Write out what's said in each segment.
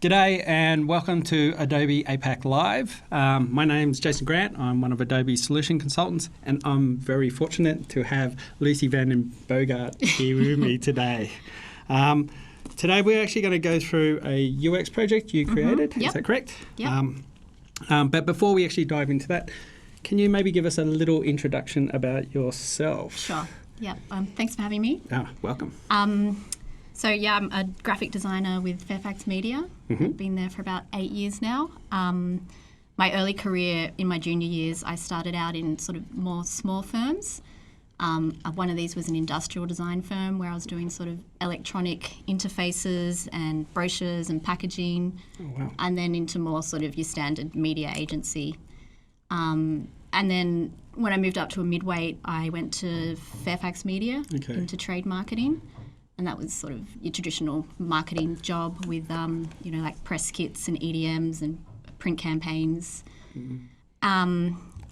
G'day and welcome to Adobe APAC Live. My name's Jason Grant. I'm one of Adobe's solution consultants, and I'm very fortunate to have Lucy van den Boogaard here with me today. Today we're actually going to go through a UX project you created. Yep. Is that correct? Yep. But before we actually dive into that, can you maybe give us a little introduction about yourself? Sure. Yep. Thanks for having me. Welcome. I'm a graphic designer with Fairfax Media. I've been there for about 8 years now. My early career in my junior years, I started out in sort of more small firms. One of these was an industrial design firm where I was doing sort of electronic interfaces and brochures and packaging. Oh, wow. And then into more sort of your standard media agency. And then when I moved up to a midweight, I went to Fairfax Media into trade marketing. And that was sort of your traditional marketing job with, like press kits and EDMs and print campaigns.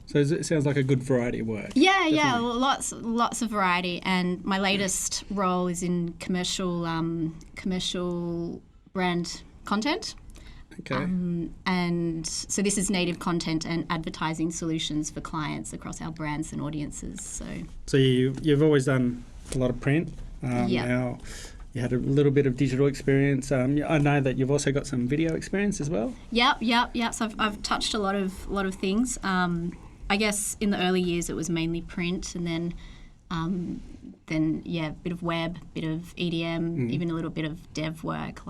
So it sounds like a good variety of work. Yeah, lots of variety. And my latest role is in commercial brand content. Okay. And so this is native content and advertising solutions for clients across our brands and audiences. So you've always done a lot of print. Now you had a little bit of digital experience. I know that you've also got some video experience as well. Yep. So I've touched a lot of things. I guess in the early years it was mainly print, and then a bit of web, bit of EDM, even a little bit of dev work.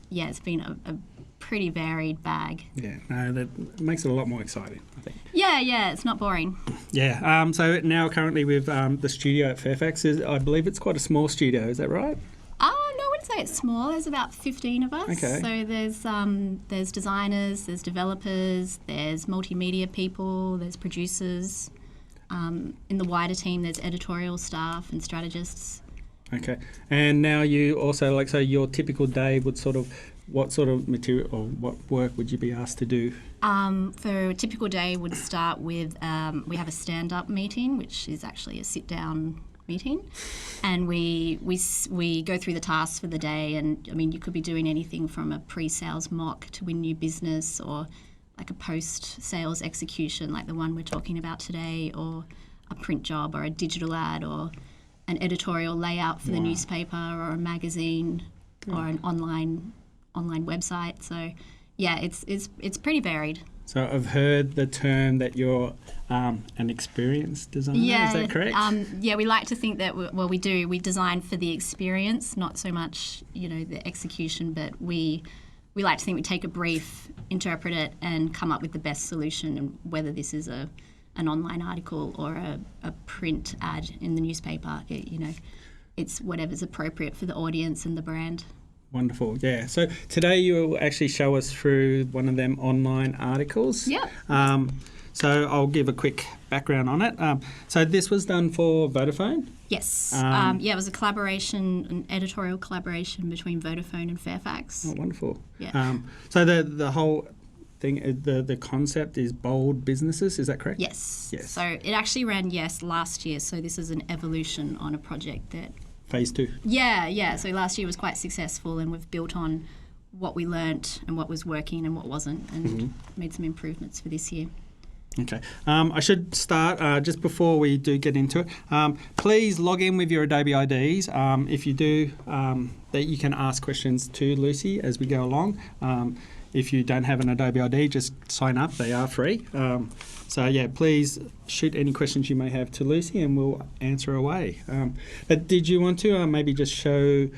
It's been a pretty varied bag. Yeah, no, that makes it a lot more exciting, I think. Yeah, it's not boring. Yeah, so now currently with the studio at Fairfax, I believe it's quite a small studio, is that right? No, I wouldn't say it's small. There's about 15 of us. Okay. So there's designers, there's developers, there's multimedia people, there's producers. In the wider team, there's editorial staff and strategists. Okay. And now you also, so your typical day would what sort of material or what work would you be asked to do? For a typical day would start with, we have a stand-up meeting, which is actually a sit-down meeting, and we go through the tasks for the day. And I mean, you could be doing anything from a pre-sales mock to win new business, or like a post-sales execution like the one we're talking about today, or a print job or a digital ad, or an editorial layout for the newspaper or a magazine or an online website. So yeah, it's pretty varied. So I've heard the term that you're an experienced designer. Yeah, is that correct? We like to think that we do. We design for the experience, not so much the execution. But we like to think we take a brief, interpret it, and come up with the best solution. And whether this is an online article or a print ad in the newspaper, it's whatever's appropriate for the audience and the brand. Wonderful, yeah. So today you will actually show us through one of them online articles. Yeah. So I'll give a quick background on it. So this was done for Vodafone? Yes. It was an editorial collaboration between Vodafone and Fairfax. Oh, wonderful. Yeah. So the whole thing, the concept is bold businesses, is that correct? Yes. Yes. So it actually ran, last year. So this is an evolution on a project that... Phase 2. Yeah. So last year was quite successful, and we've built on what we learnt and what was working and what wasn't, and made some improvements for this year. Okay. I should start, just before we do get into it, please log in with your Adobe IDs. If you do, that you can ask questions to Lucy as we go along. If you don't have an Adobe ID, just sign up. They are free. Please shoot any questions you may have to Lucy and we'll answer away. But did you want to maybe just show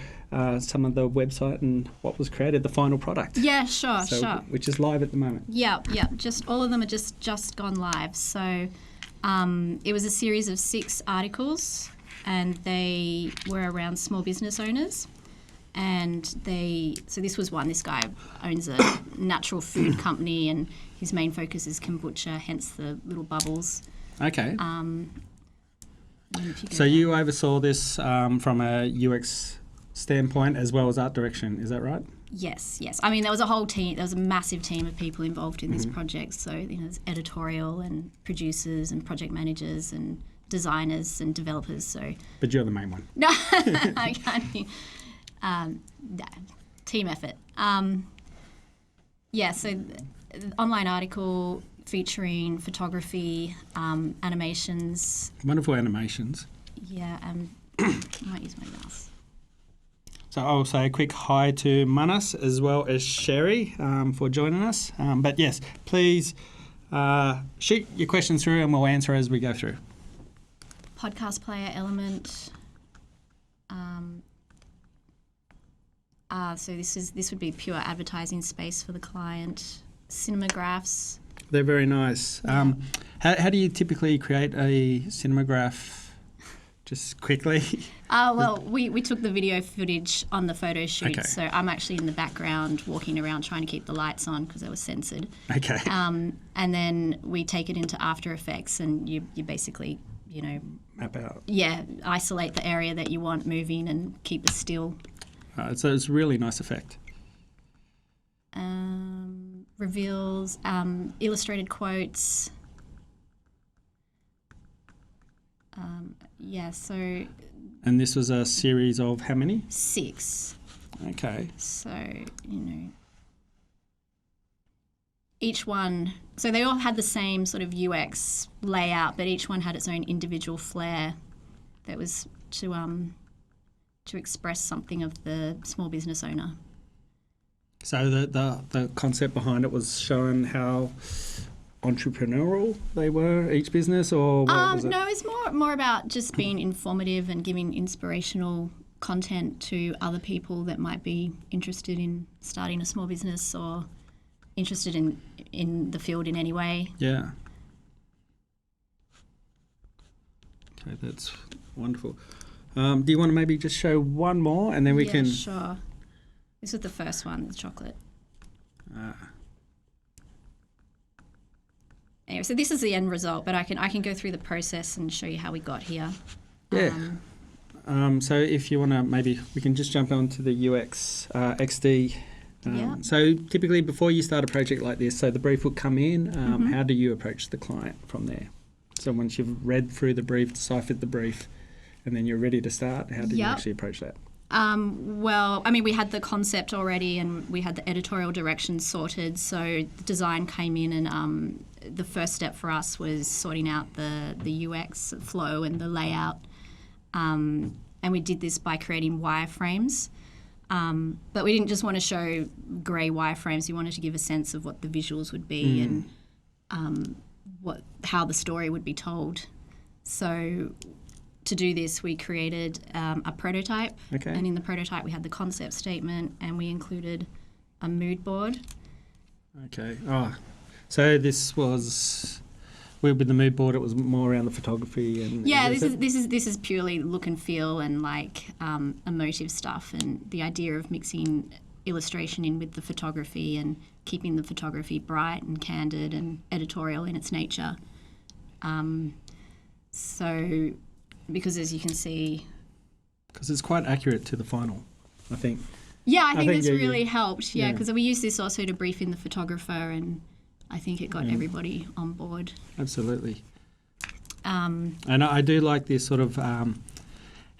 some of the website and what was created, the final product? Yeah, sure. Which is live at the moment. Yeah. Just all of them are just gone live. So it was a series of 6 articles, and they were around small business owners. And so this was one. This guy owns a natural food company, and his main focus is kombucha, hence the little bubbles. Okay. So you oversaw this from a UX standpoint as well as art direction, is that right? Yes. I mean, there was a whole team. There was a massive team of people involved in this project. So there's editorial and producers and project managers and designers and developers. So. But you're the main one. No, I can't. Team effort. Yeah, so online article featuring photography, animations. Wonderful animations. Yeah, I might use my mouse. So I'll say a quick hi to Manas as well as Sherry for joining us. But yes, please shoot your questions through and we'll answer as we go through. Podcast player element. So this would be pure advertising space for the client. Cinemagraphs. They're very nice. How do you typically create a cinemagraph? Just quickly. Well, we took the video footage on the photo shoot, Okay. so I'm actually in the background walking around trying to keep the lights on because they were censored. Okay. And then we take it into After Effects, and you basically, Map out. isolate the area that you want moving and keep it still. So it's a really nice effect. Reveals, illustrated quotes. So And this was a series of how many? 6. Okay. So, each one, so they all had the same sort of UX layout, but each one had its own individual flair that was to express something of the small business owner. So the concept behind it was showing how entrepreneurial they were, each business, or what was it? No, it's more about just being informative and giving inspirational content to other people that might be interested in starting a small business or interested in the field in any way. Yeah. Okay, that's wonderful. Do you want to maybe just show one more and then we can... Yeah, sure. This was the first one, the chocolate. Anyway, so this is the end result, but I can go through the process and show you how we got here. Yeah. So if you want to, maybe we can just jump on to the UX XD. So typically before you start a project like this, so the brief will come in. How do you approach the client from there? So once you've read through the brief, deciphered the brief, and then you're ready to start, how do you actually approach that? Well, I mean, we had the concept already and we had the editorial direction sorted. So the design came in and the first step for us was sorting out the UX flow and the layout. And we did this by creating wireframes. But we didn't just want to show grey wireframes. We wanted to give a sense of what the visuals would be and how the story would be told. So to do this, we created a prototype. Okay. And in the prototype, we had the concept statement and we included a mood board. Okay. So this was... With the mood board, it was more around the photography and... Yeah, this is purely look and feel and like emotive stuff, and the idea of mixing illustration in with the photography and keeping the photography bright and candid and editorial in its nature. So, because as you can see... Because it's quite accurate to the final, I think. Yeah, I think this really helped, because we used this also to brief in the photographer, and I think it got everybody on board. Absolutely. And I do like this sort of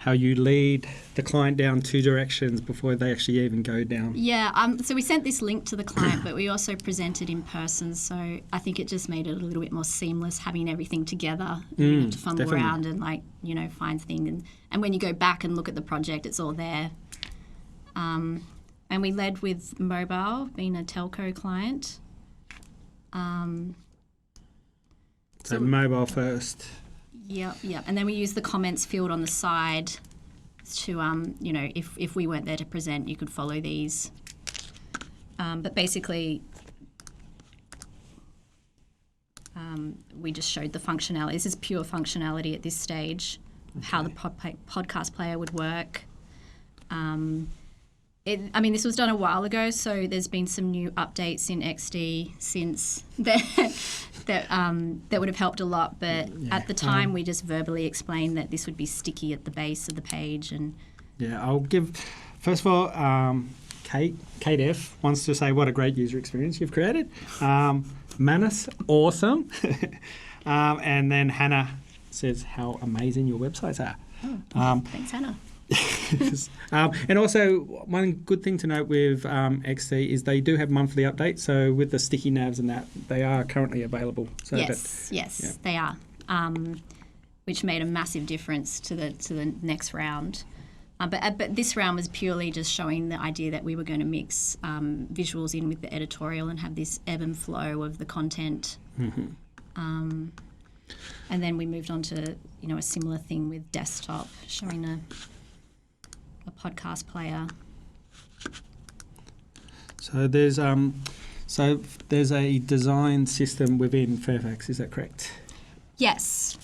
how you lead the client down 2 directions before they actually even go down. Yeah, so we sent this link to the client, but we also presented in person, so I think it just made it a little bit more seamless having everything together. You didn't have to fumble around and find things. And when you go back and look at the project, it's all there. And we led with mobile, being a telco client. So mobile first. Yep. And then we use the comments field on the side to, if we weren't there to present, you could follow these. But basically, we just showed the functionality. This is pure functionality at this stage, of how the podcast player would work. This was done a while ago, so there's been some new updates in XD since that would have helped a lot. But at the time, we just verbally explained that this would be sticky at the base of the page. And I'll give, first of all, Kate F wants to say what a great user experience you've created. Manas, awesome. And then Hannah says how amazing your websites are. Thanks, Hannah. And also, one good thing to note with XD is they do have monthly updates. So with the sticky navs and that, they are currently available. So Yes, they are, which made a massive difference to the next round. But this round was purely just showing the idea that we were going to mix visuals in with the editorial and have this ebb and flow of the content. Mm-hmm. And then we moved on to a similar thing with desktop, showing a podcast player. So there's a design system within Fairfax. Is that correct? Yes.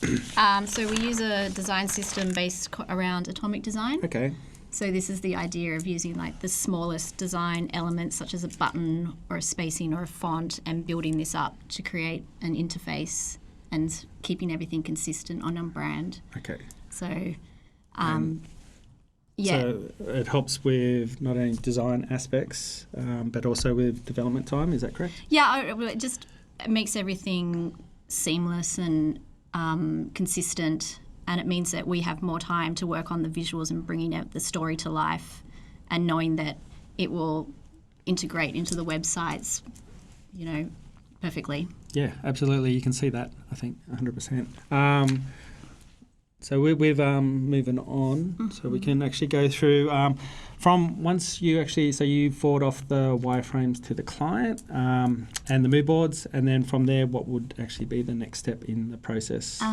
So we use a design system based around atomic design. Okay. So this is the idea of using like the smallest design elements, such as a button or a spacing or a font, and building this up to create an interface and keeping everything consistent on brand. Okay. So, So it helps with not only design aspects, but also with development time. Is that correct? Yeah, it just makes everything seamless and consistent, and it means that we have more time to work on the visuals and bringing out the story to life, and knowing that it will integrate into the websites, perfectly. Yeah, absolutely. You can see that, I think, 100%. So we're moving on, so we can actually go through from once you forward off the wireframes to the client and the mood boards, and then from there, what would actually be the next step in the process? So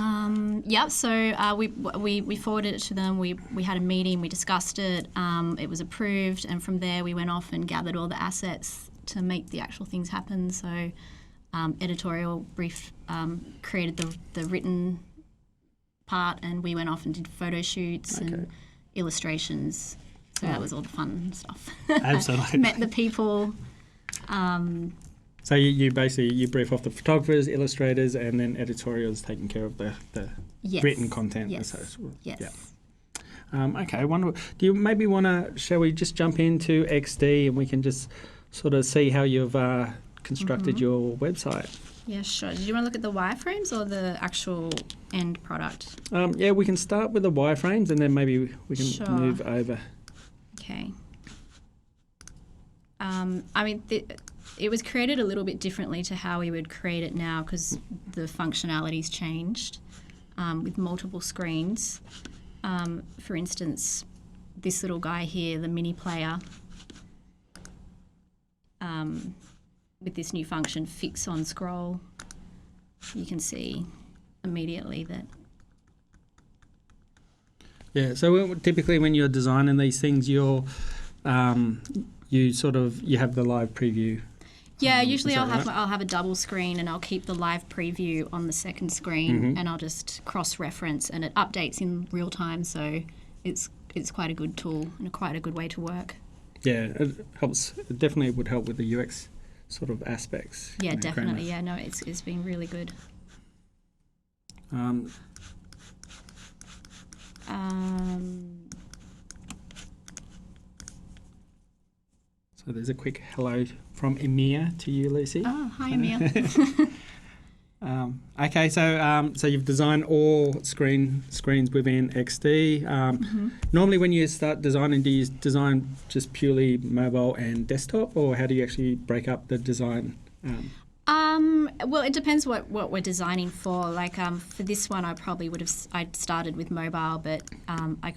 we forwarded it to them. We had a meeting. We discussed it. It was approved, and from there we went off and gathered all the assets to make the actual things happen. So editorial brief created the written part, and we went off and did photo shoots and illustrations. So that was all the fun stuff. Absolutely. Met the people. So you basically brief off the photographers, illustrators, and then editorials taking care of the written content. Yes. Yeah. Okay, wonderful. Do you maybe shall we just jump into XD and we can just sort of see how you've constructed your website? Yeah, sure. Did you want to look at the wireframes or the actual end product? We can start with the wireframes and then maybe we can move over. Okay. It was created a little bit differently to how we would create it now, because the functionality's changed with multiple screens. For instance, this little guy here, the mini player, with this new function, fix on scroll, you can see immediately that. Yeah, so typically when you're designing these things, you have the live preview. Yeah, usually I'll have a double screen, and I'll keep the live preview on the second screen, and I'll just cross-reference, and it updates in real time, so it's quite a good tool and quite a good way to work. Yeah, it helps. It definitely would help with the UX sort of aspects. Yeah, definitely. Yeah, no, it's been really good. So there's a quick hello from Emir to you, Lucy. Oh, hi, Emir. Okay, so you've designed all screens within XD. Normally when you start designing, do you design just purely mobile and desktop, or how do you actually break up the design? Well, it depends what we're designing for. Like for this one, I'd started with mobile, but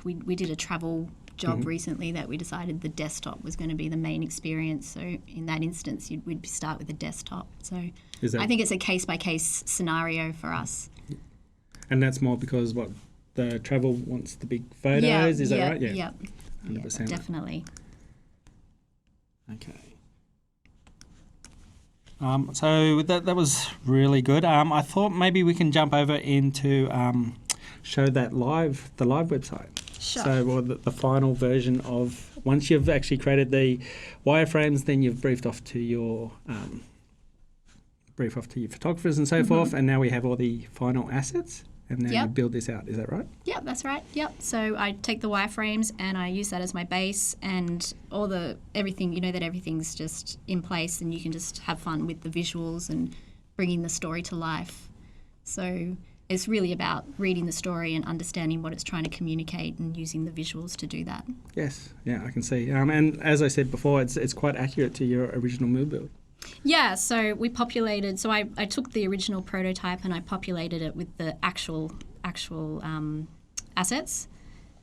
we did a travel job recently that we decided the desktop was going to be the main experience. So in that instance, we'd start with the desktop. So I think it's a case-by-case scenario for us. And that's more because the travel wants the big photos, is that right? Yeah, 100%. Yeah, definitely. Okay. So that was really good. I thought maybe we can jump over into show the live website. Sure. So the final version of, once you've actually created the wireframes, then you've briefed off to your photographers and so forth, and now we have all the final assets, and then you build this out. Is that right? Yeah, that's right. Yep. So I take the wireframes and I use that as my base, and everything. That everything's just in place, and you can just have fun with the visuals and bringing the story to life. So it's really about reading the story and understanding what it's trying to communicate and using the visuals to do that. Yes, yeah, I can see. And as I said before, it's quite accurate to your original mood build. Yeah, so we populated. So I took the original prototype and I populated it with the actual assets,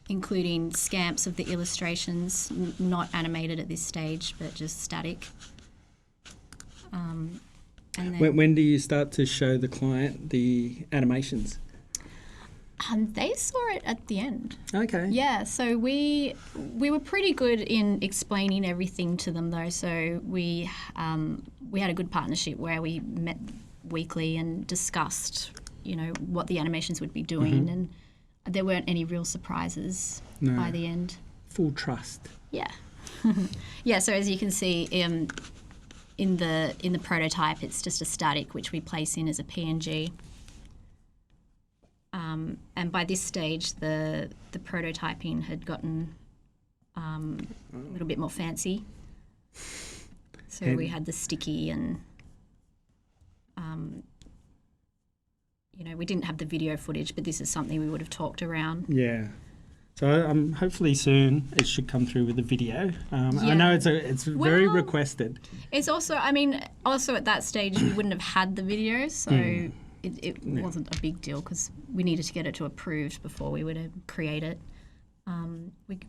including scamps of the illustrations, not animated at this stage, but just static. And then, When do you start to show the client the animations? they saw it at the end. Okay. Yeah, so we were pretty good in explaining everything to them, though. So we had a good partnership where we met weekly and discussed, what the animations would be doing, and there weren't any real surprises by the end. Full trust. Yeah, yeah. So as you can see, in the prototype, it's just a static which we place in as a PNG. And by this stage, the prototyping had gotten a little bit more fancy. So we had the sticky and, we didn't have the video footage, but this is something we would have talked around. Yeah. So hopefully soon it should come through with the video. I know it's very requested. It's also, also at that stage we wouldn't have had the video, so it wasn't a big deal because we needed to get it to approved before we would create it.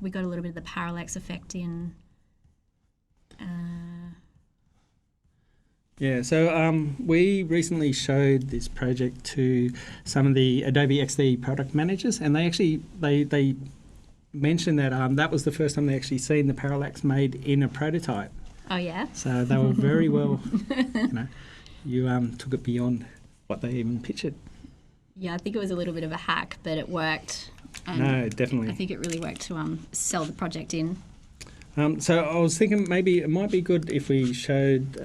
We got a little bit of the parallax effect in. Yeah, so we recently showed this project to some of the Adobe XD product managers, and they actually they mentioned that that was the first time they actually seen the parallax made in a prototype. Oh yeah. So they were very well. You took it beyond what they even pictured. Yeah, I think it was a little bit of a hack, but it worked. And no, definitely. I think it really worked to sell the project in. So I was thinking maybe it might be good if we showed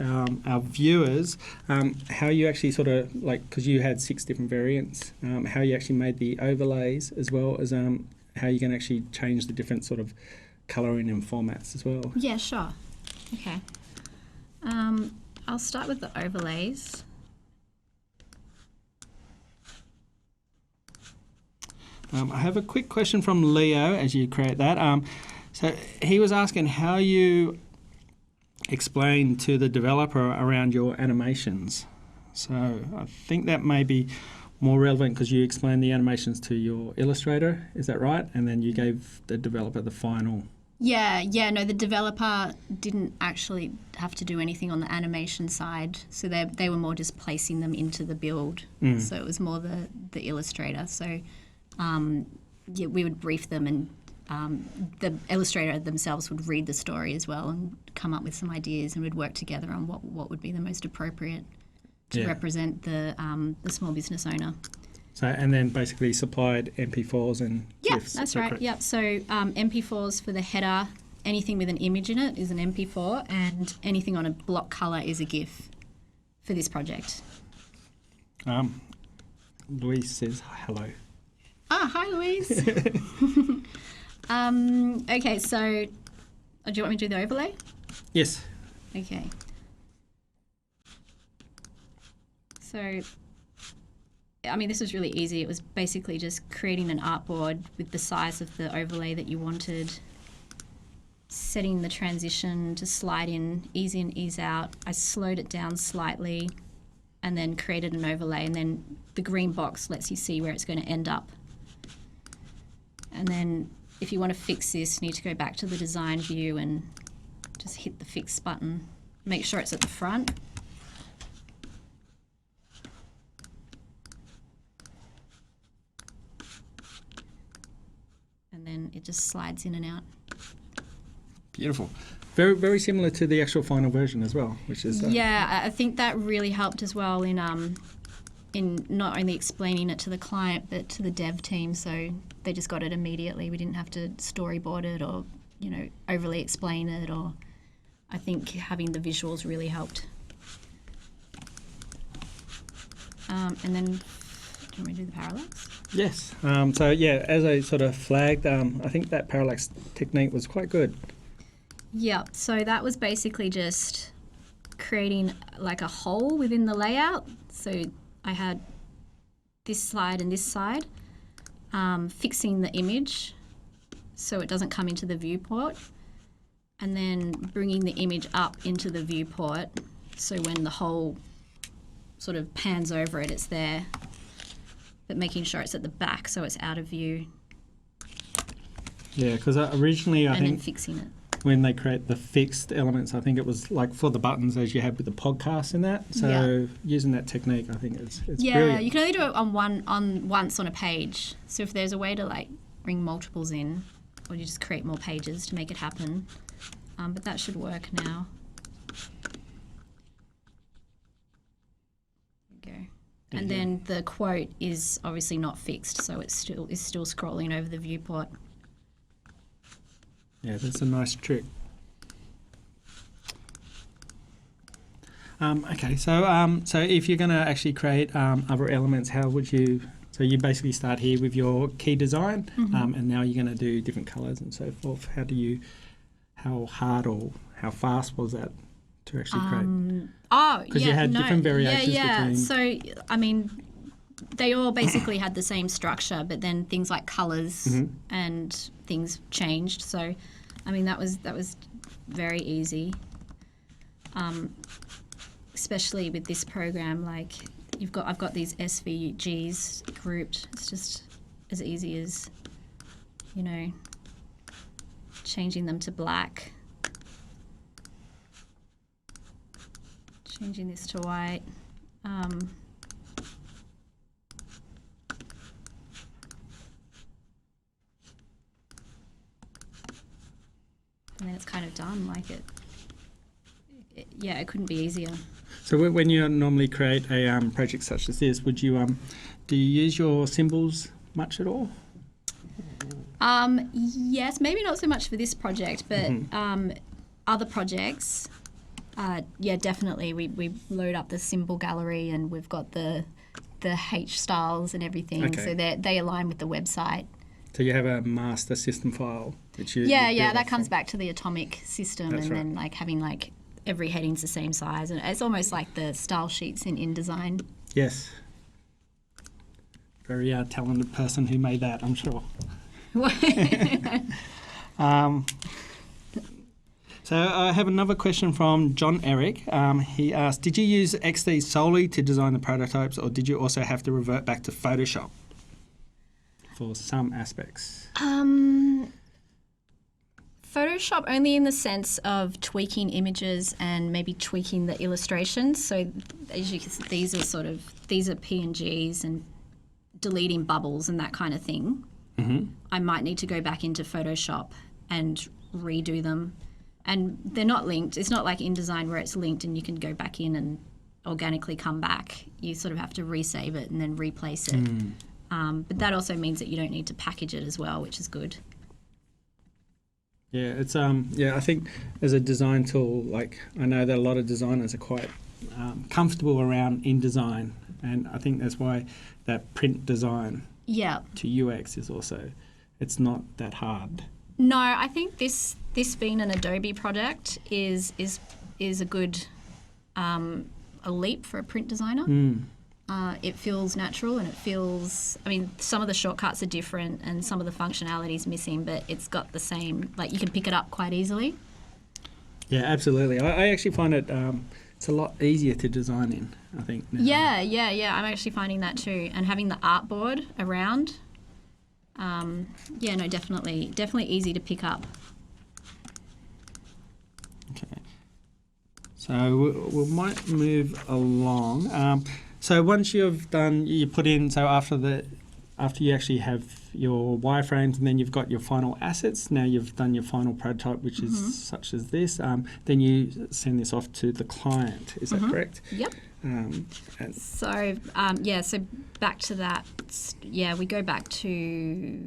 our viewers how you actually sort of because you had 6 different variants, how you actually made the overlays as well as how you can actually change the different sort of colouring and formats as well. Yeah, sure. Okay. I'll start with the overlays. I have a quick question from Leo as you create that. So he was asking how you explain to the developer around your animations. So I think that may be more relevant because you explained the animations to your illustrator, is that right? And then you gave the developer the final. Yeah, no, the developer didn't actually have to do anything on the animation side. So they were more just placing them into the build. So it was more the illustrator. So we would brief them and the illustrator themselves would read the story as well and come up with some ideas, and we'd work together on what would be the most appropriate to represent the small business owner. So and then basically supplied MP4s and GIFs. Yeah, that's right. Yep. So MP4s for the header. Anything with an image in it is an MP4, and anything on a block color is a GIF for this project. Louise says hello. Hi, Louise. Okay, so do you want me to do the overlay? Yes. Okay. So, this was really easy. It was basically just creating an artboard with the size of the overlay that you wanted, setting the transition to slide in, ease in, ease out. I slowed it down slightly and then created an overlay, and then the green box lets you see where it's going to end up. And then if you want to fix this, you need to go back to the design view and just hit the fix button. Make sure it's at the front. And then it just slides in and out. Beautiful. Very, very similar to the actual final version as well, which is... Yeah, I think that really helped as well in not only explaining it to the client but to the dev team, so they just got it immediately. We didn't have to storyboard it or overly explain it, or I think having the visuals really helped. And then do you want me to do the parallax? Yes. So yeah, as I sort of flagged, I think that parallax technique was quite good. Yeah, so that was basically just creating like a hole within the layout. So I had this side and this side, fixing the image so it doesn't come into the viewport, and then bringing the image up into the viewport so when the whole sort of pans over it, it's there, but making sure it's at the back so it's out of view. Yeah, because originally I think then fixing it. When they create the fixed elements, I think it was like for the buttons as you had with the podcast and that. So using that technique, I think it's brilliant. You can only do it once on a page. So if there's a way to like bring multiples in, or you just create more pages to make it happen, but that should work now. There we go. And then the quote is obviously not fixed, so it's still scrolling over the viewport. Yeah, that's a nice trick. Okay, so if you're going to actually create other elements, how would you? So you basically start here with your key design, and now you're going to do different colours and so forth. How hard or how fast was that to actually create? Because you had different variations between. So I mean, they all basically had the same structure, but then things like colours and things changed. So, I mean, that was very easy. Especially with this program, like I've got these SVGs grouped. It's just as easy as, changing them to black, changing this to white. And then it's kind of done. Like it couldn't be easier. So when you normally create a project such as this, would you do you use your symbols much at all? Yes, maybe not so much for this project, but other projects, definitely. We load up the symbol gallery, and we've got the H styles and everything, so they align with the website. So you have a master system file, which you that comes back to the atomic system. That's then like having like every heading's the same size, and it's almost like the style sheets in InDesign. Yes. Very talented person who made that, I'm sure. So I have another question from John Eric. He asked, did you use XD solely to design the prototypes, or did you also have to revert back to Photoshop for some aspects? Photoshop only in the sense of tweaking images and maybe tweaking the illustrations. So as you can see, these are PNGs and deleting bubbles and that kind of thing. I might need to go back into Photoshop and redo them. And they're not linked. It's not like InDesign where it's linked and you can go back in and organically come back. You sort of have to resave it and then replace it. But that also means that you don't need to package it as well, which is good. Yeah, it's I think as a design tool, like I know that a lot of designers are quite comfortable around InDesign, and I think that's why that print design to UX is also, it's not that hard. No, I think this being an Adobe product is a good a leap for a print designer. It feels natural, and it feels, I mean, some of the shortcuts are different and some of the functionality is missing, but it's got the same, like you can pick it up quite easily. Yeah, absolutely. I actually find it, it's a lot easier to design in, I think. Now. Yeah. I'm actually finding that too. And having the artboard around, definitely easy to pick up. Okay. So we might move along. So once you've done, you put in, so after you actually have your wireframes and then you've got your final assets, now you've done your final prototype, which is such as this, then you send this off to the client. Is that correct? Yep. So back to that, we go back to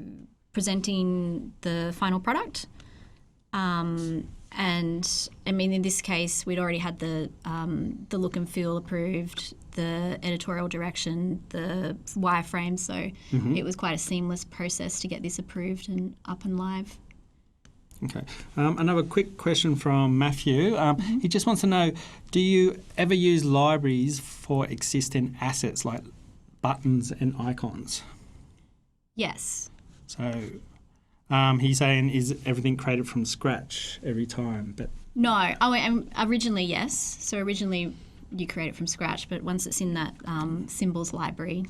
presenting the final product. And I mean, in this case, we'd already had the look and feel approved, the editorial direction, the wireframe. So it was quite a seamless process to get this approved and up and live. Okay. Another quick question from Matthew. He just wants to know, do you ever use libraries for existing assets, like buttons and icons. Yes. So he's saying, is everything created from scratch every time? But No. Originally, yes. So originally you create it from scratch, but once it's in that symbols library,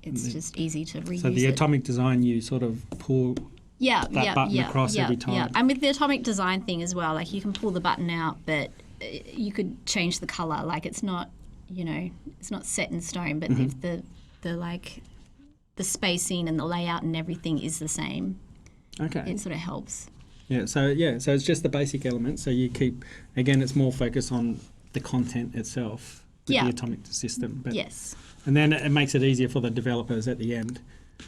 it's just easy to reuse it. So the atomic design, you sort of pull that button across every time. Yeah, and with the atomic design thing as well, like you can pull the button out, but you could change the color. Like it's not, it's not set in stone, but if the spacing and the layout and everything is the same, it sort of helps. Yeah, so it's just the basic elements. So you keep, again, it's more focused on the content itself with the atomic system. But, yes. And then it makes it easier for the developers at the end.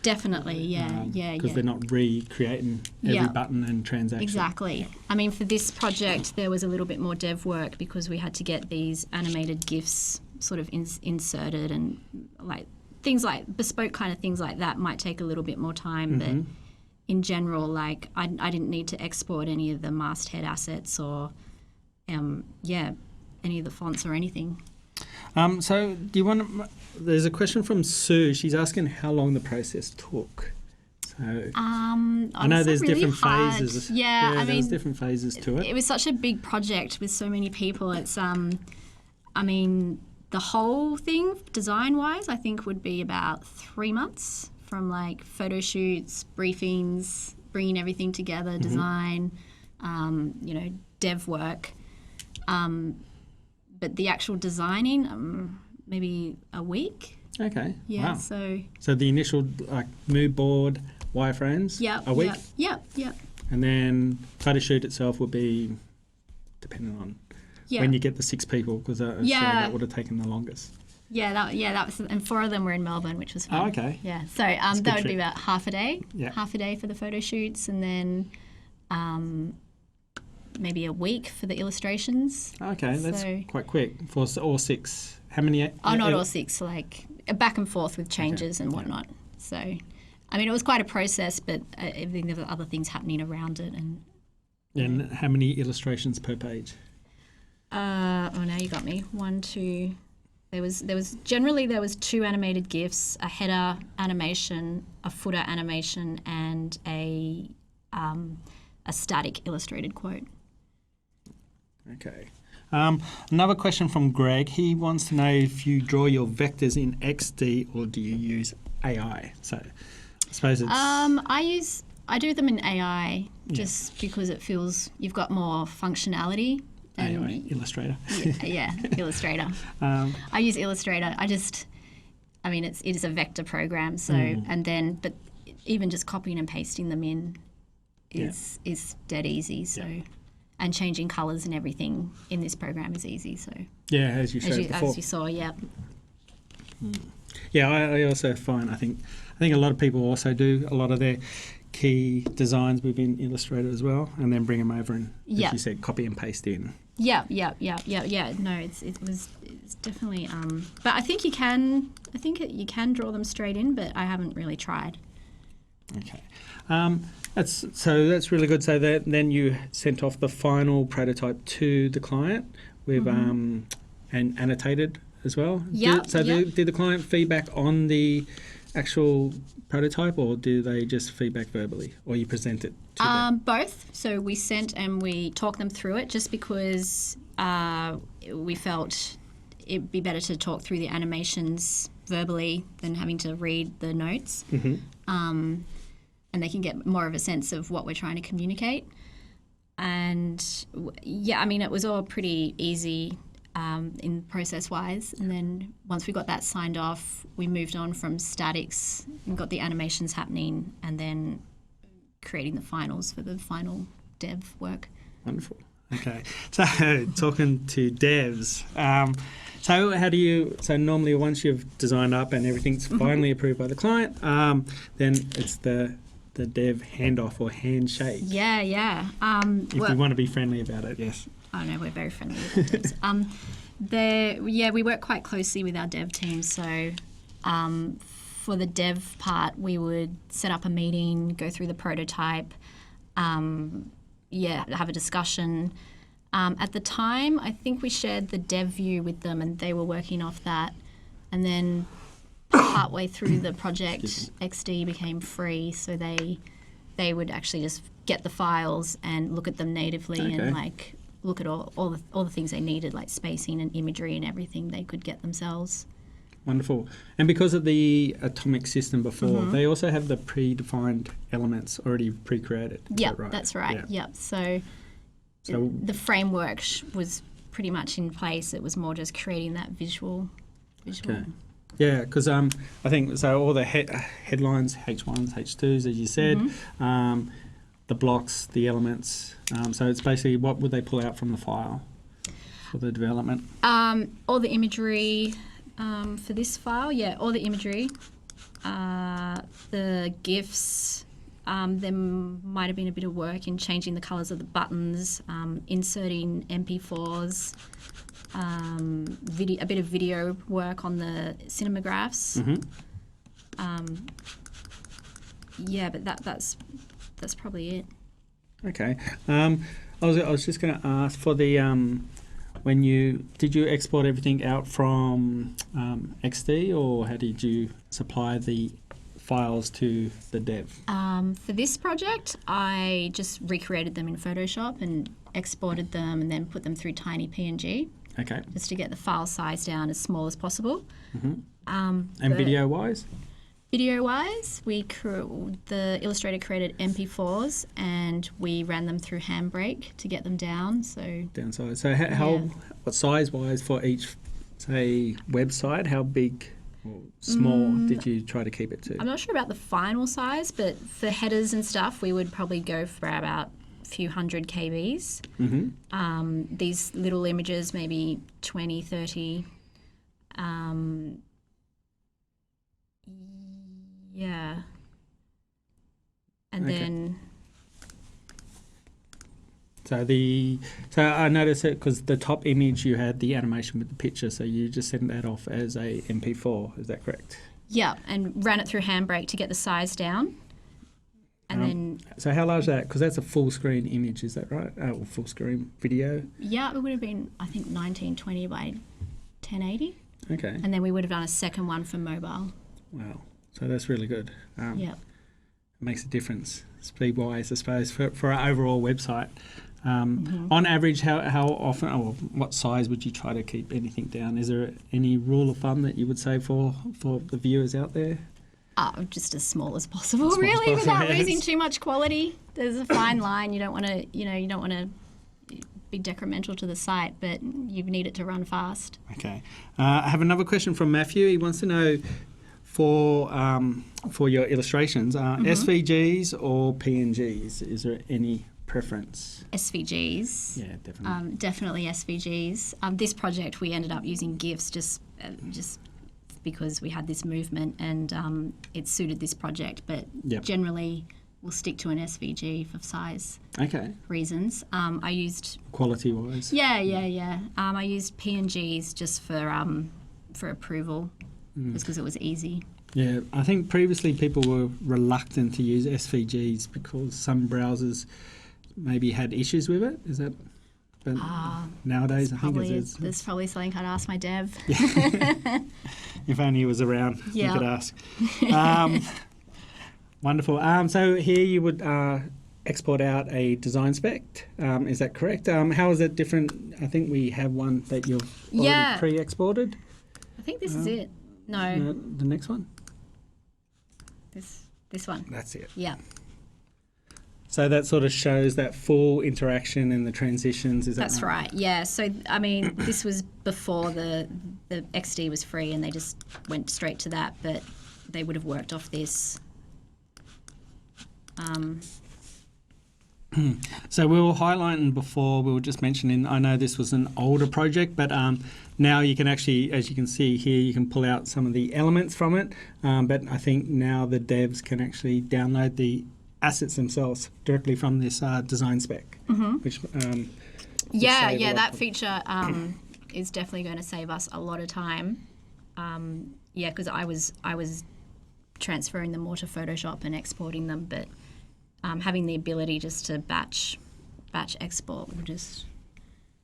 Definitely, Because they're not recreating every button and transaction. Exactly. I mean, for this project, there was a little bit more dev work because we had to get these animated GIFs sort of inserted, and like things like bespoke kind of things like that might take a little bit more time. But in general, like I didn't need to export any of the masthead assets or, any of the fonts or anything. So do you want to, there's a question from Sue. She's asking how long the process took. So I know there's really different phases. Yeah, I mean, there's different phases to it. It was such a big project with so many people. It's, I mean, the whole thing, design-wise, I think would be about 3 months from like photo shoots, briefings, bringing everything together, design, dev work. But the actual designing, maybe a week. Okay. Yeah. Wow. So the initial mood board, wireframes. A week. Yep. And then photo shoot itself would be depending on when you get the 6 people, because that would have taken the longest. That was, and 4 of them were in Melbourne, which was fun. Oh, okay. Yeah. So that would be about half a day. Yeah. Half a day for the photo shoots, and then. Maybe a week for the illustrations. Okay, that's quite quick for all 6. How many? Not all 6, like back and forth with changes and whatnot. So, I mean, it was quite a process, but there were other things happening around it. And how many illustrations per page? Now you got me. 1, 2. There was 2 animated GIFs, a header animation, a footer animation, and a static illustrated quote. Okay. Another question from Greg. He wants to know if you draw your vectors in XD or do you use AI? So I suppose it's... I do them in AI just because it feels you've got more functionality. AI, Illustrator. Illustrator. I use Illustrator. It is a vector program. So but even just copying and pasting them in is dead easy. So. And changing colours and everything in this program is easy. So as you showed before. As you saw, I also find I think a lot of people also do a lot of their key designs within Illustrator as well, and then bring them over and, as you said, copy and paste in. Yeah. No, it's definitely. But I think you can draw them straight in, but I haven't really tried. Okay. That's really good. So then you sent off the final prototype to the client with and annotated as well. Yeah. Did the client feedback on the actual prototype, or do they just feedback verbally, or you present it to them? Both. So we sent and we talked them through it, just because we felt it'd be better to talk through the animations verbally than having to read the notes. And they can get more of a sense of what we're trying to communicate. And it was all pretty easy in process-wise. And then once we got that signed off, we moved on from statics and got the animations happening, and then creating the finals for the final dev work. Wonderful. Okay. So talking to devs, so normally once you've designed up and everything's finally approved by the client, then it's the dev handoff or handshake. If we want to be friendly about it, yes. Oh no, we're very friendly with our devs. We work quite closely with our dev team. So for the dev part, we would set up a meeting, go through the prototype, have a discussion. At the time, I think we shared the dev view with them, and they were working off that. And then partway through the project, XD became free, so they would actually just get the files and look at them natively and like look at all the things they needed, like spacing and imagery and everything they could get themselves. Wonderful. And because of the atomic system before, they also have the predefined elements already pre-created. Yeah, right? that's right. Yeah. Yep. So the framework was pretty much in place. It was more just creating that visual. Okay. Yeah, because I think so. All the headlines, H1s, H2s, as you said, the blocks, the elements. So it's basically what would they pull out from the file for the development? All the imagery for this file. Yeah, all the imagery. The GIFs. There might have been a bit of work in changing the colours of the buttons, inserting MP4s. A bit of video work on the cinemagraphs. But that's probably it. Okay. I was just going to ask for the did you export everything out from XD, or how did you supply the files to the dev? For this project, I just recreated them in Photoshop and exported them and then put them through tiny PNG. Okay. Just to get the file size down as small as possible. And video-wise? Video-wise, the illustrator created MP4s and we ran them through Handbrake to get them down. So downside. So what size-wise for each, say, website? How big or small did you try to keep it to? I'm not sure about the final size, but for headers and stuff, we would probably go for about few hundred KBs. These little images, maybe 20, 30. And then... So I noticed it because the top image you had the animation with the picture, so you just sent that off as a MP4, is that correct? Yeah, and ran it through Handbrake to get the size down. And then... So how large is that? Because that's a full screen image, is that right? Or full screen video? Yeah, it would have been, I think, 1920 by 1080. Okay. And then we would have done a second one for mobile. Wow. So that's really good. Yeah. It makes a difference, speed-wise, I suppose, for our overall website. On average, how often or what size would you try to keep anything down? Is there any rule of thumb that you would say for the viewers out there? Just as small as possible, really, without losing too much quality. There's a fine line. You don't want to, be detrimental to the site, but you need it to run fast. Okay. I have another question from Matthew. He wants to know for your illustrations, SVGs or PNGs? Is there any preference? SVGs. Yeah, definitely. Definitely SVGs. This project we ended up using GIFs just because we had this movement and it suited this project, but generally we'll stick to an SVG for size reasons. I used... Quality-wise? Yeah. I used PNGs just for approval, just because it was easy. Yeah, I think previously people were reluctant to use SVGs because some browsers maybe had issues with it. Is that... But nowadays, I think there's probably something I'd ask my dev. If only he was around, we could ask. Wonderful. So here you would export out a design spec. Is that correct? How is it different? I think we have one that you've already pre-exported. I think this is it. No. The next one? This one. That's it. Yeah. So that sort of shows that full interaction and the transitions, is that That's right, yeah. So, I mean, this was before the XD was free and they just went straight to that, but they would have worked off this. So we were highlighting before, we were just mentioning, I know this was an older project, but now you can actually, as you can see here, you can pull out some of the elements from it, but I think now the devs can actually download the assets themselves directly from this design spec, which that feature is definitely going to save us a lot of time. Because I was transferring them more to Photoshop and exporting them, but having the ability just to batch export would just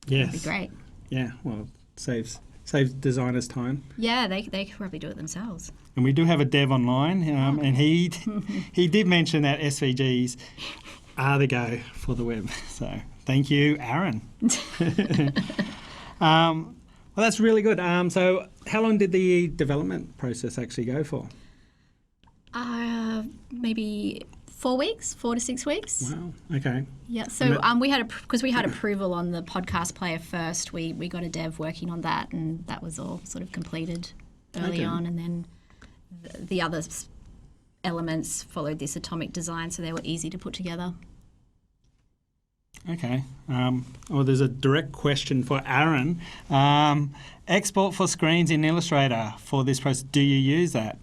be great. Yeah, well, saves Saves designers time. Yeah, they could probably do it themselves. And we do have a dev online, and he did mention that SVGs are the go for the web. So thank you, Aaron. Well, that's really good. So how long did the development process actually go for? Maybe 4 weeks, 4 to 6 weeks. Wow. Okay. Yeah. So we had because we had approval on the podcast player first. We got a dev working on that, and that was all sort of completed early on, and then the other elements followed this atomic design, so they were easy to put together. Okay. Well, there's a direct question for Aaron. Export for screens in Illustrator for this process. Do you use that?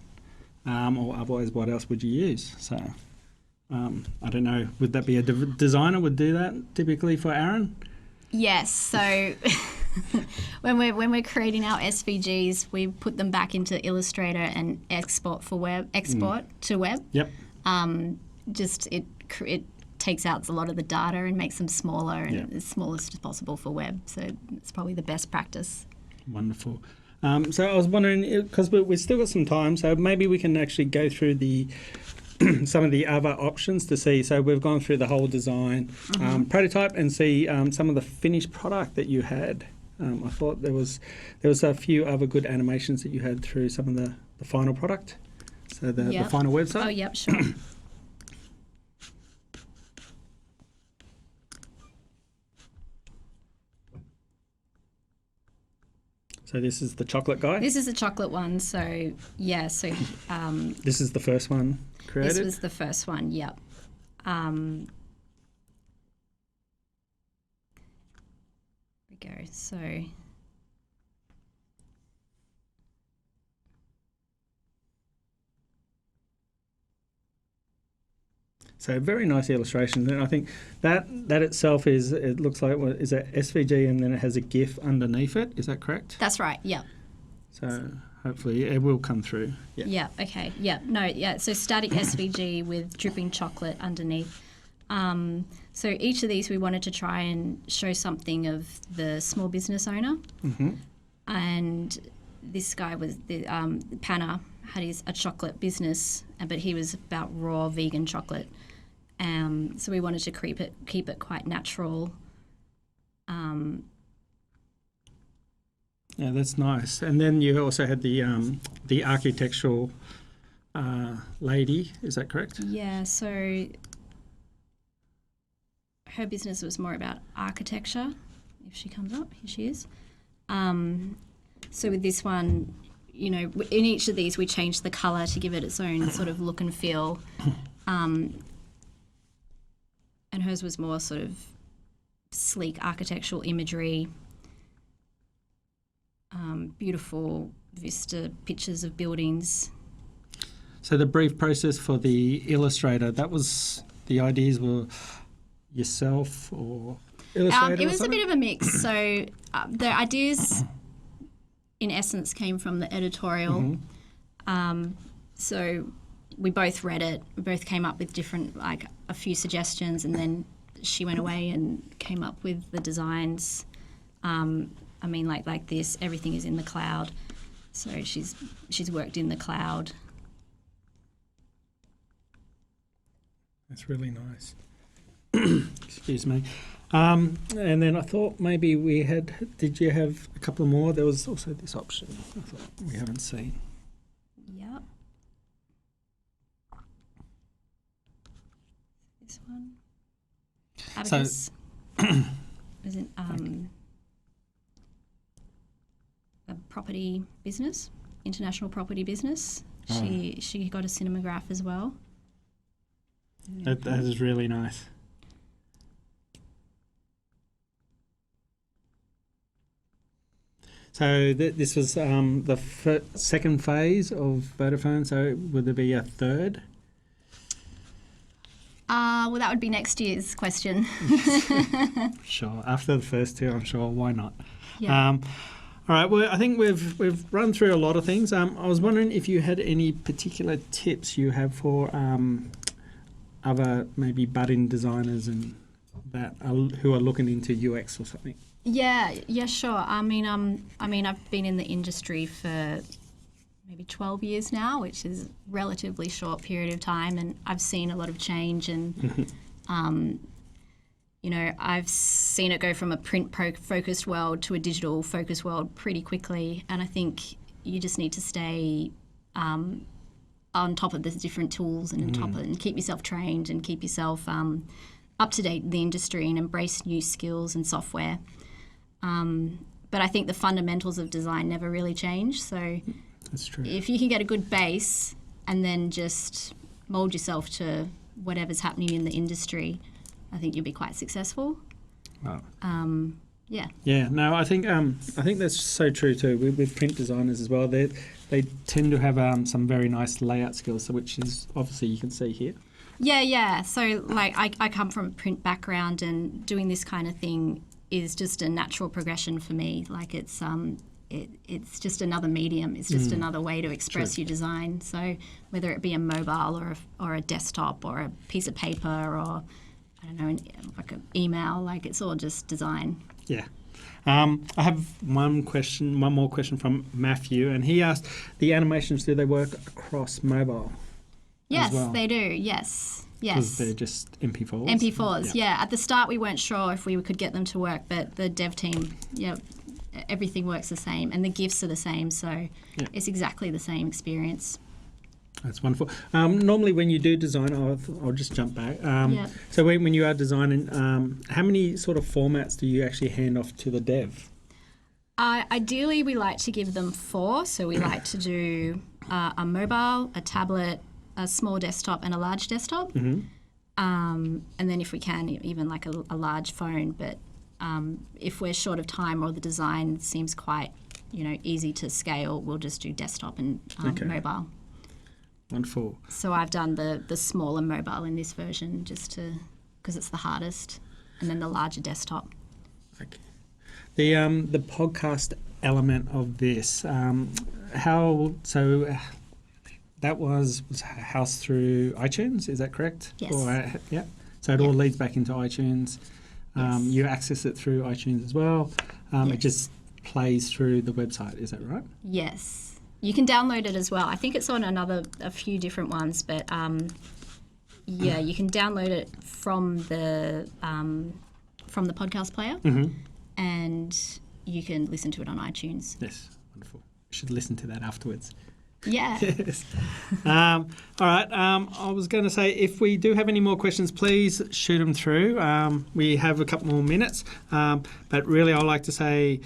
Or otherwise, what else would you use? So, I don't know. Would that be a designer would do that typically for Aaron? Yes. So when we're creating our SVGs, we put them back into Illustrator and export to web. Yep. It takes out a lot of the data and makes them smaller and as small as possible for web. So it's probably the best practice. Wonderful. So I was wondering, because we've still got some time, so maybe we can actually go through the some of the other options to see. So we've gone through the whole design prototype and see some of the finished product that you had. I thought there was a few other good animations that you had through some of the final product. So the final website. Oh, yep, sure. So this is the chocolate guy? This is the chocolate one. So, yeah. So this is the first one created? This was the first one, yep. There we go. So very nice illustration, and I think that itself it looks like is a SVG, and then it has a GIF underneath it. Is that correct? That's right. Yeah. So hopefully it will come through. Yeah. Yeah. Okay. Yeah. No. Yeah. So static SVG with dripping chocolate underneath. So each of these we wanted to try and show something of the small business owner, and this guy was the Panna had a chocolate business, but he was about raw vegan chocolate. So we wanted to keep it quite natural. Yeah, that's nice. And then you also had the architectural lady. Is that correct? Yeah. So her business was more about architecture. If she comes up, here she is. So with this one, you know, in each of these we changed the colour to give it its own sort of look and feel. And hers was more sort of sleek architectural imagery, beautiful vista pictures of buildings. So the brief process for the illustrator, that was the ideas were yourself or illustrator? It was a bit of a mix. So the ideas, in essence, came from the editorial. So we both read it. We both came up with different, like a few suggestions, and then she went away and came up with the designs. I mean, like this, everything is in the cloud. So she's worked in the cloud. That's really nice. Excuse me. And then I thought maybe did you have a couple more? There was also this option I thought we haven't seen. Yep. This one. Abacus. Is it a property business, international property business. She got a Cinemagraph as well. That is really nice. So this was the second phase of Vodafone. So would there be a third? Well, that would be next year's question. Sure. After the first two, I'm sure. Why not? Yeah. All right. Well, I think we've run through a lot of things. I was wondering if you had any particular tips you have for other maybe budding designers and who are looking into UX or something. Yeah, sure. I mean, I've been in the industry for maybe 12 years now, which is a relatively short period of time, and I've seen a lot of change. And I've seen it go from a print-focused world to a digital-focused world pretty quickly. And I think you just need to stay on top of the different tools and on top of it, and keep yourself trained and keep yourself up to date in the industry and embrace new skills and software. But I think the fundamentals of design never really change. So that's true. If you can get a good base and then just mould yourself to whatever's happening in the industry, I think you'll be quite successful. Wow. Yeah. Yeah. No, I think that's so true too. With print designers as well, they tend to have some very nice layout skills, which is obviously you can see here. Yeah. So like I come from a print background, and doing this kind of thing is just a natural progression for me. Like it's just another medium. It's just another way to express your design. So whether it be a mobile or a desktop or a piece of paper or I don't know, like an email, like it's all just design. Yeah. I have one more question from Matthew, and he asked, the animations, do they work across mobile? Yes, as well? They do. Yes. Because they're just MP4s? MP4s, yeah. At the start, we weren't sure if we could get them to work, but the dev team, everything works the same, and the GIFs are the same, so it's exactly the same experience. That's wonderful. Normally, when you do design, I'll just jump back. So when you are designing, how many sort of formats do you actually hand off to the dev? Ideally, we like to give them 4. So we like to do a mobile, a tablet, a small desktop, and a large desktop. And then if we can, even like a large phone. But if we're short of time or the design seems quite, easy to scale, we'll just do desktop and mobile. Wonderful. So I've done the smaller mobile in this version because it's the hardest, and then the larger desktop. Okay. The podcast element of this, that was housed through iTunes, is that correct? Yes. Yeah. So it all leads back into iTunes. Yes. You access it through iTunes as well. It just plays through the website, is that right? Yes. You can download it as well. I think it's on a few different ones, but you can download it from the podcast player, and you can listen to it on iTunes. Yes, wonderful. You should listen to that afterwards. Yeah. Yes. All right. I was going to say, if we do have any more questions, please shoot them through. We have a couple more minutes, but really, I'd like to say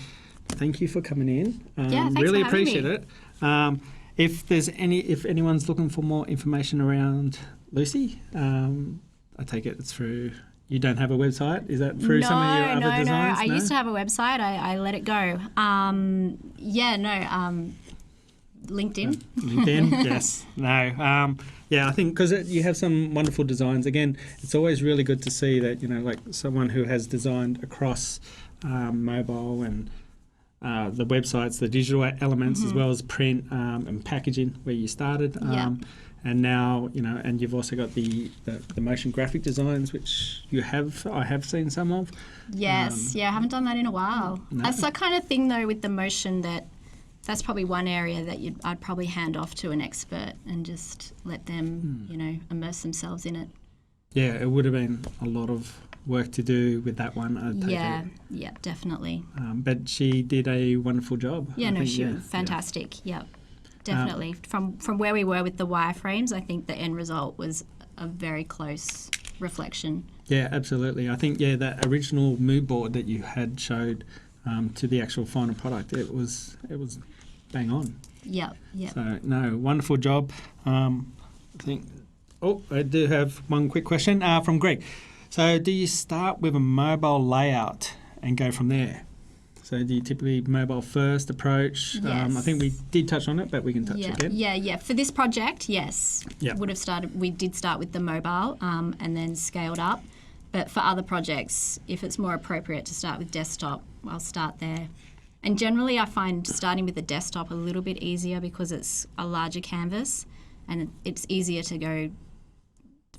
thank you for coming in. Thanks really for having appreciate me. it. If anyone's looking for more information around Lucy, I take it it's through. You don't have a website? Is that through some of your other designs? No. I used to have a website. I let it go. LinkedIn. LinkedIn, yes. No. I think because you have some wonderful designs. Again, it's always really good to see that, like someone who has designed across mobile and the websites, the digital elements, as well as print and packaging where you started. And now, and you've also got the motion graphic designs, which I have seen some of. Yes, I haven't done that in a while. No. That's the kind of thing, though, with the motion that's probably one area that I'd probably hand off to an expert and just let them, immerse themselves in it. Yeah, it would have been a lot of work to do with that one. I'd take it. Yeah, definitely. But she did a wonderful job. Yeah, she was fantastic. Yeah, definitely. From where we were with the wireframes, I think the end result was a very close reflection. Yeah, absolutely. I think that original mood board that you had showed to the actual final product, it was bang on. Yeah. So no, wonderful job. I think. Oh, I do have one quick question from Greg. So do you start with a mobile layout and go from there? So do you typically mobile first approach? Yes. I think we did touch on it, but we can touch again. Yeah. For this project, yes. Yeah. We did start with the mobile and then scaled up. But for other projects, if it's more appropriate to start with desktop, I'll start there. And generally, I find starting with the desktop a little bit easier because it's a larger canvas, and it's easier to go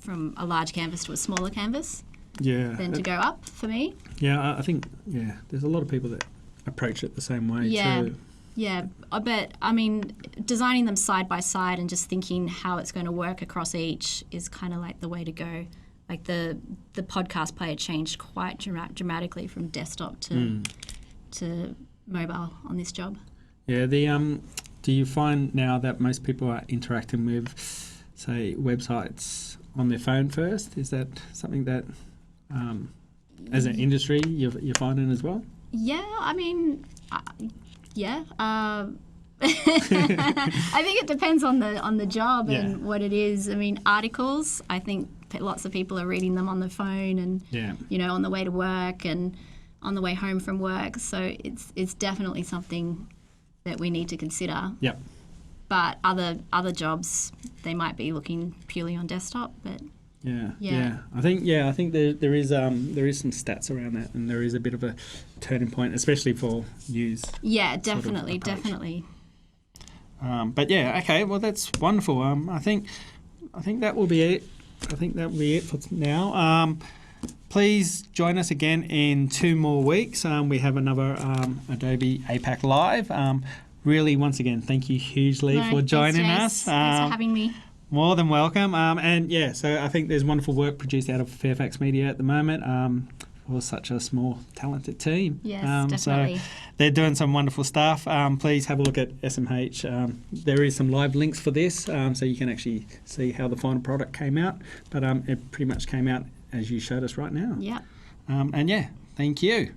from a large canvas to a smaller canvas. than to go up for me. Yeah, I think, there's a lot of people that approach it the same way too. Yeah, but I mean, designing them side by side and just thinking how it's going to work across each is kind of like the way to go. Like the podcast player changed quite dramatically from desktop to mobile on this job. Yeah, do you find now that most people are interacting with, say, websites on their phone first? Is that something that, as an industry, you're finding as well? Yeah, I mean, I think it depends on the job and what it is. I mean, articles, I think lots of people are reading them on the phone and, on the way to work and on the way home from work. So it's definitely something that we need to consider. Yep. But other jobs, they might be looking purely on desktop, but... Yeah. I think there is some stats around that, and there is a bit of a turning point, especially for news. Yeah, definitely. But okay. Well, that's wonderful. I think that will be it. I think that will be it for now. Please join us again in 2 more weeks. We have another Adobe APAC Live. Really, once again, thank you hugely for joining us. Thanks for having me. More than welcome. So I think there's wonderful work produced out of Fairfax Media at the moment. For such a small, talented team. Yes, definitely. So they're doing some wonderful stuff. Please have a look at SMH. There is some live links for this, so you can actually see how the final product came out. But it pretty much came out as you showed us right now. Yeah. Thank you.